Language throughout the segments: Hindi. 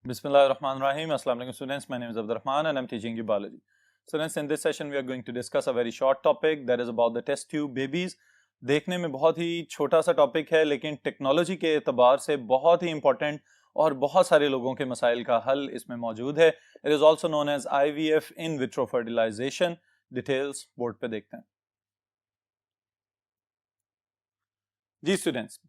Bismillahirrahmanirrahim. Assalamu alaikum students. My name is Abdul Rahman and I'm teaching you biology. Students, in this session we are going to discuss a very short topic that is about the test tube babies. देखने में बहुत ही छोटा सा टॉपिक है लेकिन टेक्नोलॉजी के एतबार से बहुत ही इंपॉर्टेंट और बहुत सारे लोगों के मसाइल का हल इसमें मौजूद है. It is also known as IVF in vitro fertilization. Details board पे देखते हैं. जी स्टूडेंट्स,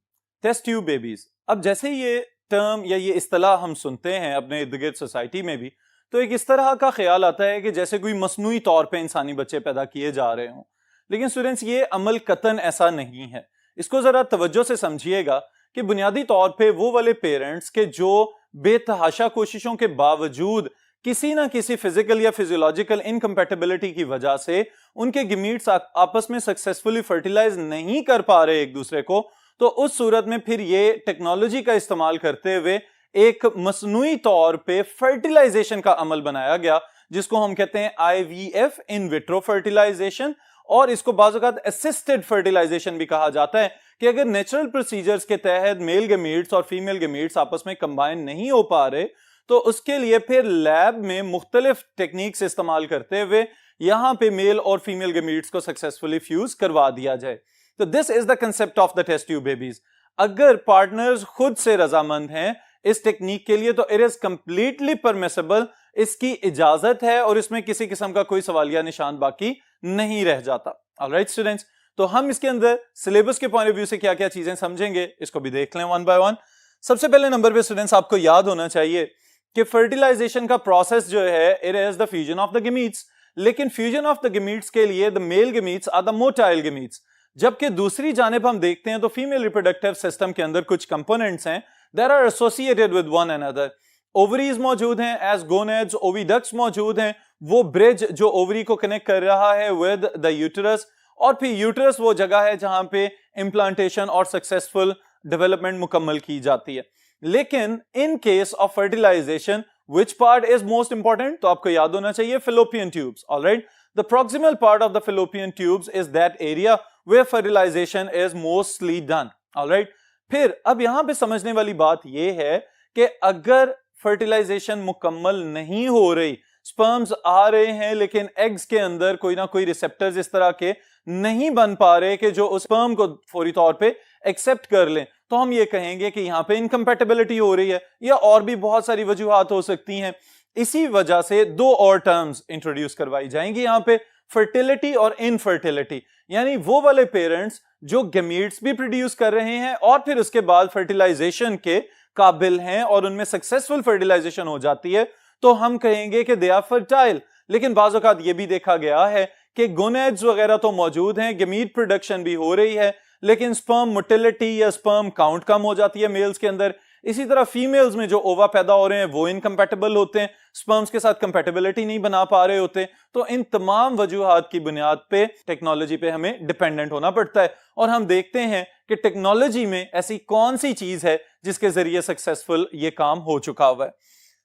टेस्ट ट्यूब बेबीज. अब जैसे ये टर्म या ये इस्तेलाह हम सुनते हैं अपने इर्द गिर्द सोसाइटी में भी, तो एक इस तरह का ख्याल आता है कि जैसे कोई मसनूई तौर पे इंसानी बच्चे पैदा किए जा रहे हों. लेकिन स्टूडेंट्स, ये अमल कतन ऐसा नहीं है. इसको जरा तवज्जो से समझिएगा कि बुनियादी तौर पे वो वाले पेरेंट्स के जो बेतहाशा कोशिशों के बावजूद किसी ना किसी फिजिकल या फिजियोलॉजिकल इनकम्पैटिबिलिटी की वजह से उनके गमीट्स आपस में सक्सेसफुली फर्टिलाइज नहीं कर पा रहे एक दूसरे को, तो उस सूरत में फिर ये टेक्नोलॉजी का इस्तेमाल करते हुए एक मसनूई तौर पे फर्टिलाइजेशन का अमल बनाया गया जिसको हम कहते हैं IVF इन विट्रो फर्टिलाइजेशन. और इसको बाज़ औक़ात असिस्टेड फर्टिलाइजेशन भी कहा जाता है कि अगर नेचुरल प्रोसीजर्स के तहत मेल गमीट्स और फीमेल गमीट्स आपस में कंबाइन नहीं हो पा रहे तो उसके लिए फिर लैब में मुख्तलिफ टेक्निक्स इस्तेमाल करते हुए यहां पे मेल और फीमेल गमीट्स को सक्सेसफुली फ्यूज करवा दिया जाए. तो this is the concept of the test tube babies. अगर पार्टनर्स खुद से रजामंद हैं इस टेक्निक के लिए तो इट इज कंप्लीटली परमिसिबल, इसकी इजाजत है और इसमें किसी किस्म का कोई सवालिया निशान बाकी नहीं रह जाता. ऑलराइट स्टूडेंट्स, तो हम इसके अंदर सिलेबस के पॉइंट ऑफ व्यू से क्या क्या चीजें समझेंगे इसको भी देख लें वन बाय वन. सबसे पहले नंबर पे स्टूडेंट्स आपको याद होना चाहिए कि फर्टिलाइजेशन का प्रोसेस जो है it is the fusion of the gametes. लेकिन फ्यूजन ऑफ द गमीट्स के लिए the male gametes are the motile gametes, जबकि दूसरी जानिब हम देखते हैं तो फीमेल रिप्रोडक्टिव सिस्टम के अंदर कुछ कंपोनेंट्स हैं that are associated with one another. Ovaries मौजूद हैं एज गोनेड्स, ओविडक्ट्स मौजूद हैं, वो ब्रिज जो ओवरी को कनेक्ट कर रहा है विद द यूटेरस, और फिर यूटेरस वो जगह है जहां पे इम्प्लांटेशन और सक्सेसफुल डेवलपमेंट मुकम्मल की जाती है. लेकिन in case of fertilisation which part is most important? तो आपको याद होना चाहिए fallopian tubes. All right, the proximal part of the fallopian tubes is that area where fertilization is mostly done. All right, फिर अब यहां पे समझने वाली बात यह है कि अगर फर्टिलाइजेशन मुकम्मल नहीं हो रही, स्पर्म्स आ रहे हैं लेकिन एग्स के अंदर कोई ना कोई रिसेप्टर्स इस तरह के नहीं बन पा रहे कि जो उस स्पर्म को फौरी तौर पे एक्सेप्ट कर लें, तो हम ये कहेंगे कि यहां पे इनकम्पैटिबिलिटी हो रही है या और भी बहुत सारी वजूहात हो सकती हैं. इसी वजह से दो और टर्म्स इंट्रोड्यूस करवाई जाएंगी यहां पे, फर्टिलिटी और इनफर्टिलिटी. यानी वो वाले पेरेंट्स जो गमीट्स भी प्रोड्यूस कर रहे हैं और फिर उसके बाद फर्टिलाइजेशन के काबिल हैं और उनमें सक्सेसफुल फर्टिलाइजेशन हो जाती है, तो हम कहेंगे कि दे आर फर्टाइल. लेकिन बाज़ औक़ात ये भी देखा गया है कि गोनेड्स वगैरह तो मौजूद हैं, गमीट प्रोडक्शन भी हो रही है, लेकिन स्पर्म मोटिलिटी या स्पर्म काउंट कम हो जाती है मेल्स के अंदर. इसी तरह फीमेल्स में जो ओवा पैदा हो रहे हैं वो इनकम्पैटिबल होते हैं, स्पर्म्स के साथ कंपैटिबिलिटी नहीं बना पा रहे होते. तो इन तमाम वजूहात की बुनियाद पे टेक्नोलॉजी पे हमें डिपेंडेंट होना पड़ता है और हम देखते हैं कि टेक्नोलॉजी में ऐसी कौन सी चीज है जिसके जरिए सक्सेसफुल ये काम हो चुका हुआ है.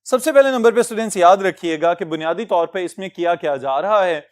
सबसे पहले नंबर पे स्टूडेंट्स याद रखिएगा कि बुनियादी तौर पे इसमें किया क्या जा रहा है.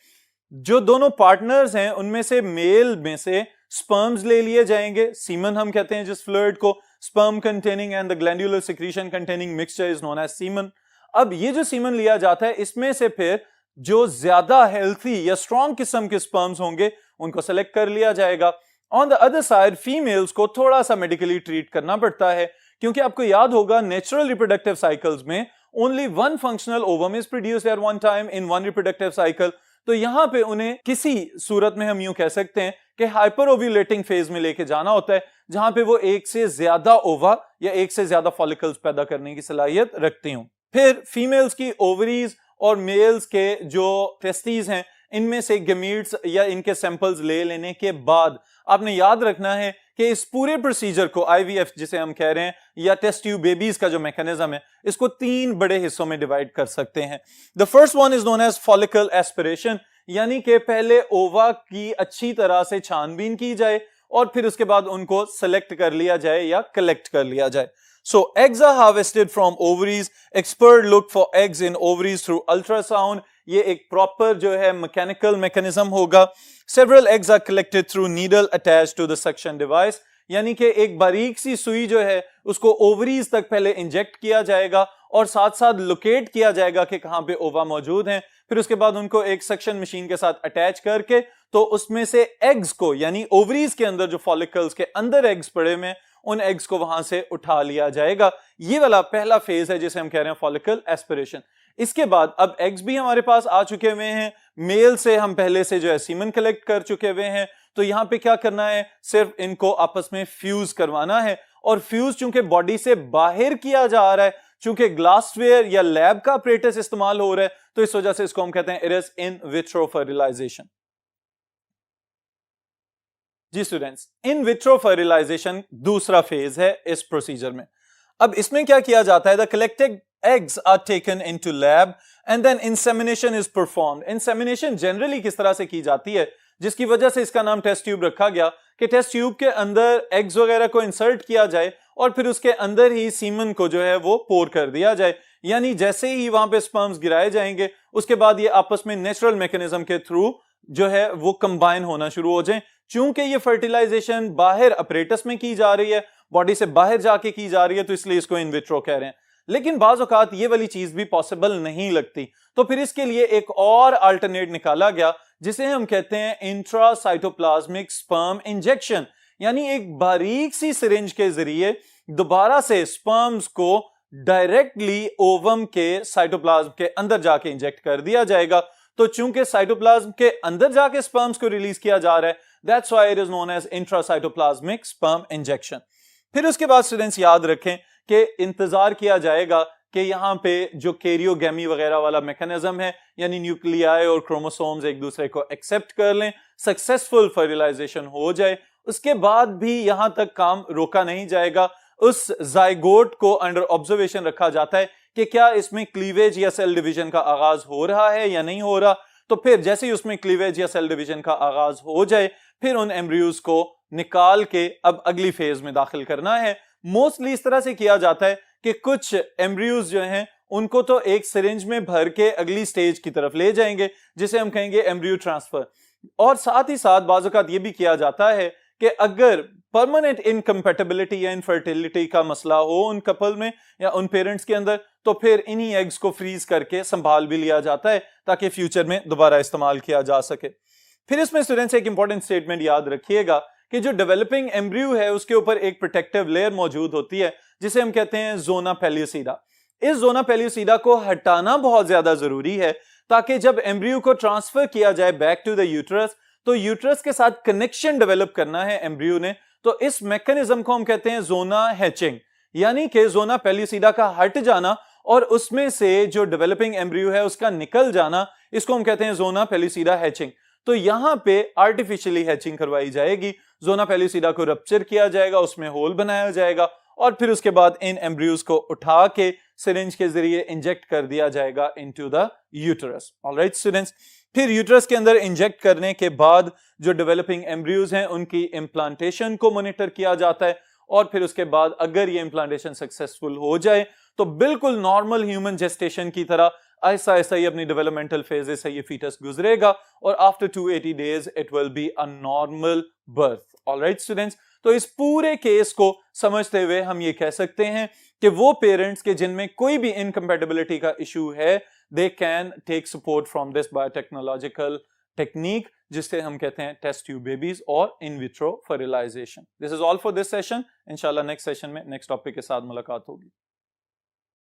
जो दोनों पार्टनर्स हैं उनमें से मेल में से स्पर्म्स ले लिए जाएंगे, सीमन हम कहते हैं जिस फ्लूइड को, sperm containing and the glandular secretion containing mixture is known as semen. अब ये जो सीमन लिया जाता है इसमें से फिर जो ज्यादा हेल्थी या स्ट्रॉन्ग किस्म के स्पर्म्स होंगे उनको सेलेक्ट कर लिया जाएगा. On the other side females को थोड़ा सा मेडिकली ट्रीट करना पड़ता है, क्योंकि आपको याद होगा नेचुरल रिप्रोडक्टिव साइकिल्स में only one functional ovum is produced at one time in one reproductive cycle. तो यहां पे उन्हें किसी सूरत में हम यूं कह सकते हैं कि हाइपर ओव्यूलेटिंग फेज में लेके जाना होता है, जहां पे वो एक से ज्यादा ओवा या एक से ज्यादा फॉलिकल्स पैदा करने की सलाहियत रखती हूं. फिर फीमेल्स की ओवरीज और मेल्स के जो टेस्टीज हैं इनमें से गमीट्स या इनके सैंपल्स ले लेने के बाद आपने याद रखना है कि इस पूरे प्रोसीजर को IVF जिसे हम कह रहे हैं या टेस्ट ट्यूब बेबीज का जो मैकेनिज्म है इसको तीन बड़े हिस्सों में डिवाइड कर सकते हैं. The first one is known as follicle aspiration, यानी कि पहले ओवा की अच्छी तरह से छानबीन की जाए और फिर उसके बाद उनको सेलेक्ट कर लिया जाए या कलेक्ट कर लिया जाए. So eggs are harvested from ovaries. Expert look for eggs in ovaries through ultrasound. ये एक प्रॉपर जो है मैकेनिकल मैकेनिज्म होगा. Several eggs are collected through needle attached to the suction device. यानी कि एक बारीक सी सुई जो है उसको ओवरीज तक पहले इंजेक्ट किया जाएगा और साथ साथ लोकेट किया जाएगा कि कहां पे ओवा मौजूद हैं। फिर उसके बाद उनको एक सक्शन मशीन के साथ अटैच करके तो उसमें से एग्स को, यानी ओवरीज के अंदर जो फॉलिकल्स के अंदर एग्स पड़े हुए, उन एग्स को वहां से उठा लिया जाएगा। ये वाला पहला फेज है जिसे हम कह रहे हैं फॉलिकल एस्पिरेशन। इसके बाद अब एग्स भी हमारे पास आ चुके हुए हैं, मेल से हम पहले से जो है सीमन कलेक्ट कर चुके हुए हैं, तो यहां पे क्या करना है, सिर्फ इनको आपस में फ्यूज करवाना है। और फ्यूज चूंकि बॉडी से बाहर किया जा रहा है, चूंकि ग्लासवेयर या लैब का अपरेटस इस्तेमाल हो रहा है, तो इस वजह से इसको हम कहते हैं it is in vitro fertilisation. जी स्टूडेंट्स, इन विट्रो फर्टिलाइजेशन दूसरा फेज है इस प्रोसीजर में। अब इसमें क्या किया जाता है, the collected eggs are taken into lab and then insemination is performed। insemination generally किस तरह से की जाती है, जिसकी वजह से इसका नाम टेस्ट ट्यूब रखा गया कि टेस्ट ट्यूब के अंदर एग्स वगैरह को इंसर्ट किया जाए और फिर उसके अंदर ही सीमन को जो है वो पोर कर दिया जाए। यानी जैसे ही वहां पे स्पर्म्स गिराए जाएंगे उसके बाद ये आपस में नेचुरल मैकेनिज्म के थ्रू जो है वो कंबाइन होना शुरू हो जाए। चूंकि ये फर्टिलाइजेशन बाहर अपरेटस में की जा रही है, बॉडी से बाहर जाके की जा रही है, तो इसलिए इसको इन विट्रो कह रहे हैं। लेकिन बाज औकात ये वाली चीज भी पॉसिबल नहीं लगती, तो फिर इसके लिए एक और अल्टरनेट निकाला गया जिसे हम कहते हैं इंट्रासाइटोप्लाज्मिक स्पर्म इंजेक्शन। यानी एक बारीक सी सिरिंज के जरिए दोबारा से स्पर्म्स को डायरेक्टली ओवम के साइटोप्लाज्म के अंदर जाके इंजेक्ट कर दिया जाएगा। तो चूंकि साइटोप्लाज्म के अंदर जाके स्पर्म्स को रिलीज किया जा रहा है, that's why it is known as intracytoplasmic sperm injection. फिर उसके बाद स्टूडेंट्स याद रखें कि इंतजार किया जाएगा कि यहां पे जो कैरियोगेमी वगैरह वाला मैकेनिज्म है, यानी न्यूक्लियाई और क्रोमोसोम्स एक दूसरे को एक्सेप्ट कर लें, सक्सेसफुल फर्टिलाइजेशन हो जाए। उसके बाद भी यहां तक काम रोका नहीं जाएगा, उस जाइगोट को अंडर ऑब्जर्वेशन रखा जाता है कि क्या इसमें क्लीवेज या सेल डिवीजन का आगाज हो रहा है या नहीं हो रहा। तो फिर जैसे ही उसमें क्लीवेज या सेल डिवीजन का आगाज हो जाए, फिर उन एम्ब्रियोज को निकाल के अब अगली फेज में दाखिल करना है। मोस्टली इस तरह से किया जाता है कि कुछ एम्ब्रियोज जो हैं उनको तो एक सिरिंज में भर के अगली स्टेज की तरफ ले जाएंगे जिसे हम कहेंगे एम्ब्रियो ट्रांसफर। और साथ ही साथ बाज़ औक़ात ये भी किया जाता है कि अगर परमानेंट इनकम्पैटिबिलिटी या इनफर्टिलिटी का मसला हो उन कपल में या उन पेरेंट्स के अंदर, तो फिर इन्हीं एग्स को फ्रीज करके संभाल भी लिया जाता है ताकि फ्यूचर में दोबारा इस्तेमाल किया जा सके। फिर इसमें स्टूडेंट्स एक इंपॉर्टेंट स्टेटमेंट याद रखिएगा कि जो डेवलपिंग एम्ब्रियो है उसके ऊपर एक प्रोटेक्टिव लेयर मौजूद होती है जिसे हम कहते हैं जोना पेल्यूसिडा। इस जोना पेल्यूसिडा को हटाना बहुत ज्यादा जरूरी है ताकि जब एम्ब्रियो को ट्रांसफर किया जाए बैक टू द यूट्रस, तो यूट्रस के साथ कनेक्शन डेवलप करना है एम्ब्रियो ने। तो इस मैकेनिज्म को हम कहते हैं जोना हैचिंग, यानी कि जोना पेल्यूसिडा का हट जाना और उसमें से जो डेवलपिंग एम्ब्रियो है उसका निकल जाना, इसको हम कहते हैं जोना पेल्यूसिडा हैचिंग। तो यहां पे आर्टिफिशियली हैचिंग करवाई जाएगी, जोना पेल्यूसिडा को रप्चर किया जाएगा, उसमें होल बनाया जाएगा और फिर उसके बाद इन एम्ब्रियोज को उठा के सिरिंज के जरिए इंजेक्ट कर दिया जाएगा into the uterus. Alright students, फिर यूट्रस के अंदर इंजेक्ट करने के बाद जो डेवलपिंग एम्ब्रियोज हैं उनकी इम्प्लांटेशन को मॉनिटर किया जाता है और फिर उसके बाद अगर ये इम्प्लांटेशन सक्सेसफुल हो जाए तो बिल्कुल नॉर्मल ह्यूमन जेस्टेशन की तरह ऐसा ऐसा ही अपनी डेवलपमेंटल फेजेस से ये फीटस गुजरेगा और after 280 days it will be a normal birth. Alright students, तो इस पूरे केस को समझते हुए हम ये कह सकते हैं कि वो पेरेंट्स के जिनमें कोई भी इनकम्पैटिबिलिटी का इशू है, they can take support from this biotechnological technique जिसे हम कहते हैं टेस्ट ट्यूब बेबीज और in vitro fertilisation. This is all for this session. इंशाल्लाह नेक्स्ट सेशन में नेक्स्ट टॉपिक के साथ मुलाकात होगी।